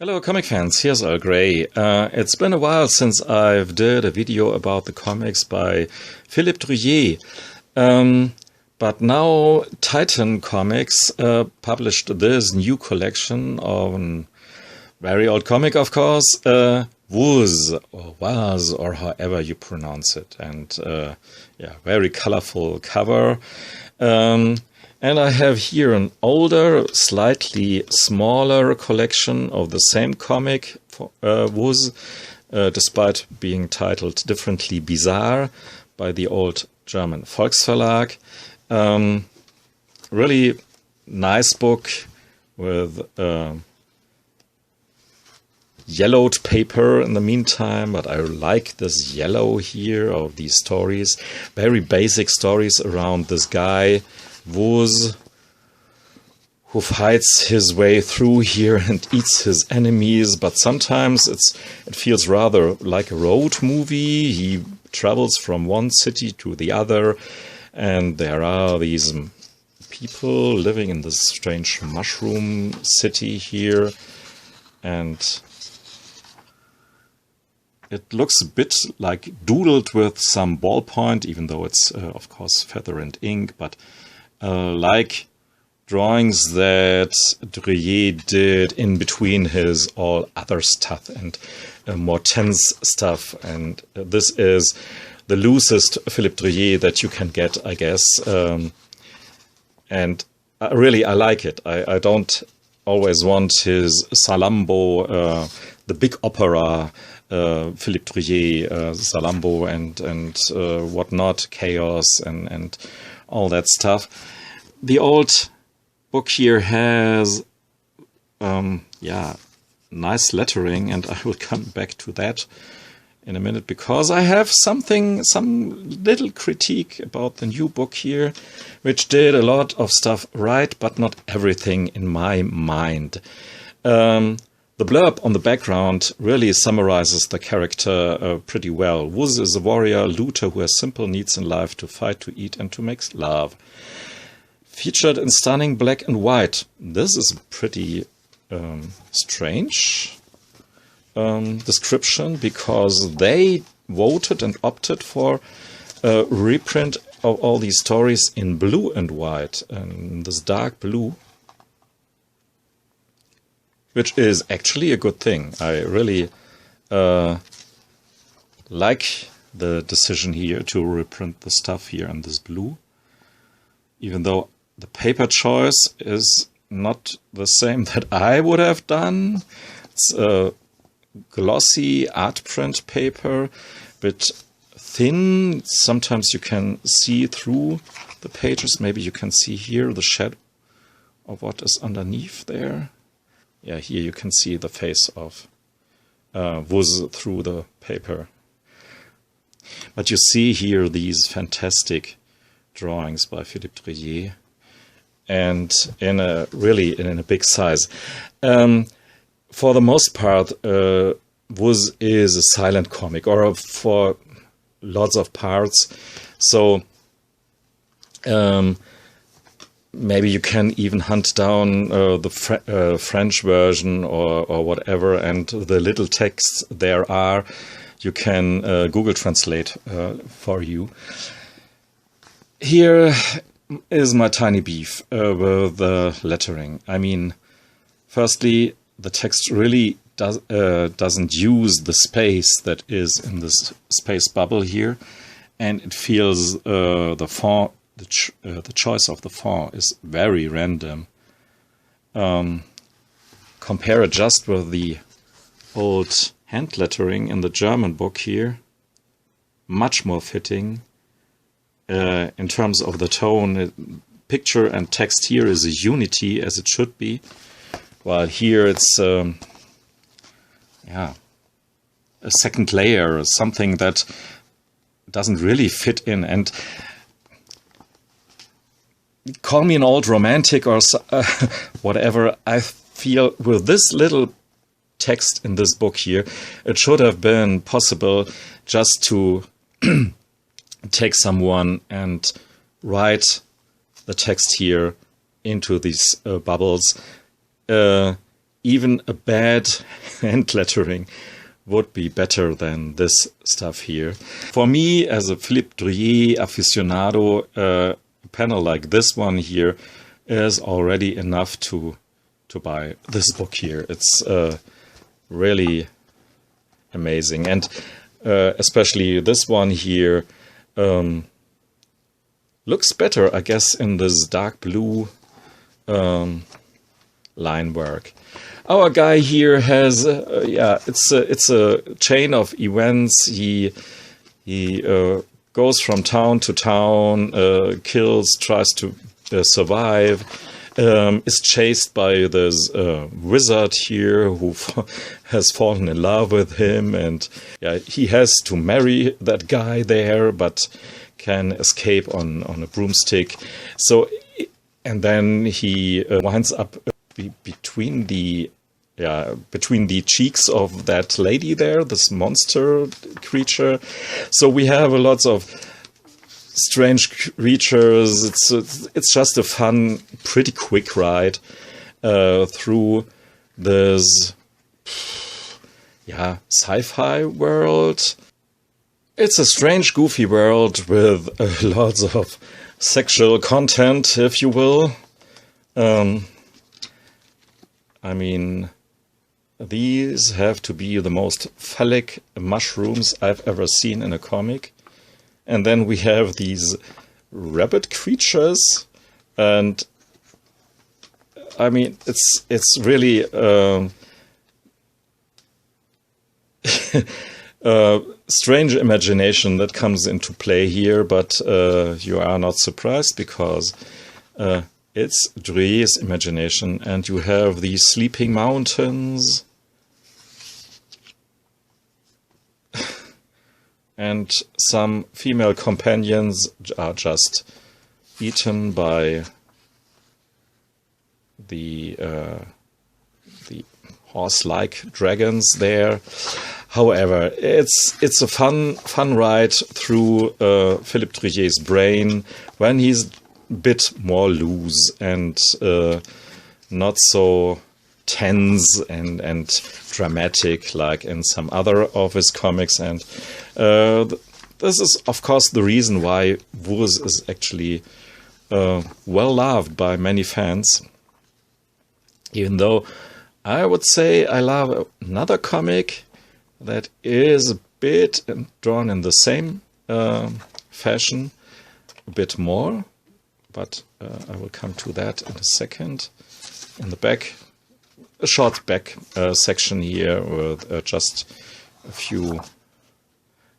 Hello comic fans, here's Earl Grey. It's been a while since I've did a video about the comics by Philippe Druillet. But now Titan Comics published this new collection of a very old comic, of course, vuzz or vuzz or however you pronounce it. And yeah, very colorful cover. And I have here an older, slightly smaller collection of the same comic, vuzz, despite being titled differently, Bizarre, by the old German Volksverlag. Really nice book with yellowed paper in the meantime, but I like this yellow here of these stories. Very basic stories around this guy, vuzz, who fights his way through here and eats his enemies, but sometimes it feels rather like a road movie. He travels from one city to the other, and there are these people living in this strange mushroom city here, and it looks a bit like doodled with some ballpoint, even though it's of course feather and ink, but like drawings that Druillet did in between his all other stuff and more tense stuff. And this is the loosest Philippe Druillet that you can get, I guess. And really, I like it. I don't always want his Salambo, the big opera, Philippe Druillet, Salambo and whatnot, chaos and all that stuff. The old book here has, yeah, nice lettering, and I will come back to that in a minute, because I have some little critique about the new book here, which did a lot of stuff right, but not everything in my mind. The blurb on the background really summarizes the character pretty well. Vuzz is a warrior looter who has simple needs in life: to fight, to eat, and to make love. Featured in stunning black and white. This is a pretty strange description, because they voted and opted for a reprint of all these stories in blue and white, and this dark blue, which is actually a good thing. I really like the decision here to reprint the stuff here in this blue, even though the paper choice is not the same that I would have done. It's a glossy art print paper, but thin. Sometimes you can see through the pages. Maybe you can see here the shadow of what is underneath there. Yeah, here you can see the face of vuzz through the paper. But you see here these fantastic drawings by Philippe Druillet, and in a big size. For the most part, vuzz is a silent comic, or for lots of parts. So maybe you can even hunt down the French version or whatever, and the little texts there are, you can Google Translate for you. Here is my tiny beef with the lettering. I mean, firstly, the text really doesn't use the space that is in this space bubble here, and it feels the font. The choice of the font is very random. Compare it just with the old hand lettering in the German book here. Much more fitting in terms of the tone. Picture and text here is a unity, as it should be, while here it's yeah, a second layer, something that doesn't really fit in. And call me an old romantic or whatever, I feel with this little text in this book here, it should have been possible just to take someone and write the text here into these bubbles. even a bad hand lettering would be better than this stuff here. For me, as a Philippe Druillet aficionado, a panel like this one here is already enough to buy this book here. It's really amazing. And especially this one here looks better, I guess, in this dark blue line work. Our guy here has, it's a chain of events. He goes from town to town, kills, tries to survive, is chased by this wizard here who has fallen in love with him, and he has to marry that guy there, but can escape on a broomstick. So, and then he winds up between the cheeks of that lady there, this monster creature. So we have lots of strange creatures. It's just a fun, pretty quick ride through this sci-fi world. It's a strange, goofy world with lots of sexual content, if you will. I mean, these have to be the most phallic mushrooms I've ever seen in a comic. And then we have these rabbit creatures, and I mean, it's really strange imagination that comes into play here, but you are not surprised because it's Druillet's imagination, and you have these sleeping mountains and some female companions are just eaten by the horse-like dragons there. However, it's a fun ride through Philippe Druillet's brain when he's a bit more loose and not so tense and dramatic like in some other of his comics. And this is, of course, the reason why Vuzz is actually well loved by many fans. Even though I would say I love another comic that is a bit drawn in the same fashion, a bit more, but I will come to that in a second. In the back, a short back section here with just a few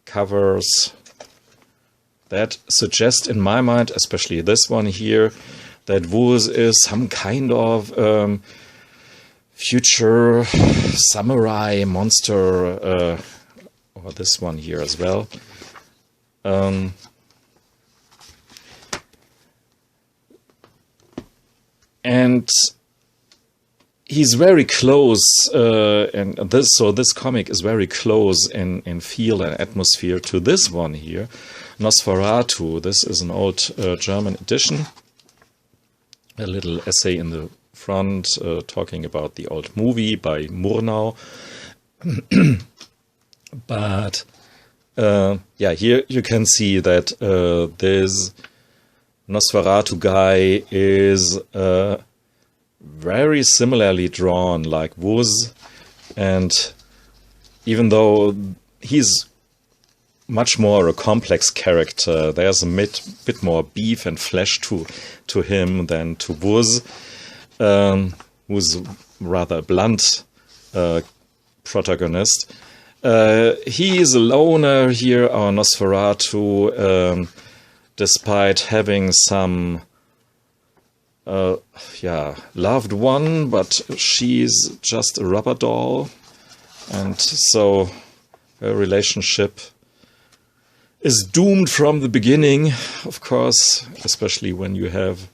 covers that suggest, in my mind, especially this one here, that Vuzz is some kind of future samurai monster, or this one here as well. And he's very close, and this comic is very close in feel and atmosphere to this one here, Nosferatu. This is an old German edition. A little essay in the front talking about the old movie by Murnau. But here you can see that this Nosferatu guy is very similarly drawn like Vuzz, and even though he's much more a complex character, there's a bit more beef and flesh to him than to Vuzz, who's rather a blunt protagonist. He is a loner here, our Nosferatu, despite having some loved one, but she's just a rubber doll, and so her relationship is doomed from the beginning, of course, especially when you have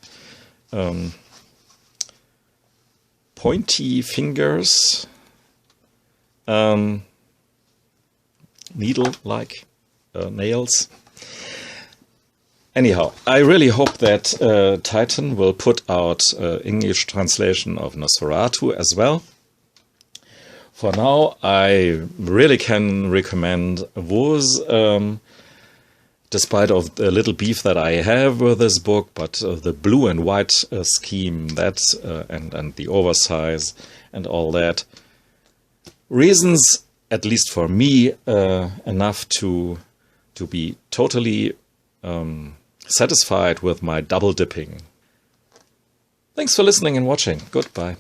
pointy fingers, needle-like nails. Anyhow, I really hope that Titan will put out English translation of Nosferatu as well. for now, I really can recommend vuzz, despite of the little beef that I have with this book, but the blue and white scheme, and the oversize and all that, reasons, at least for me, enough to be totally satisfied with my double dipping. Thanks for listening and watching. Goodbye.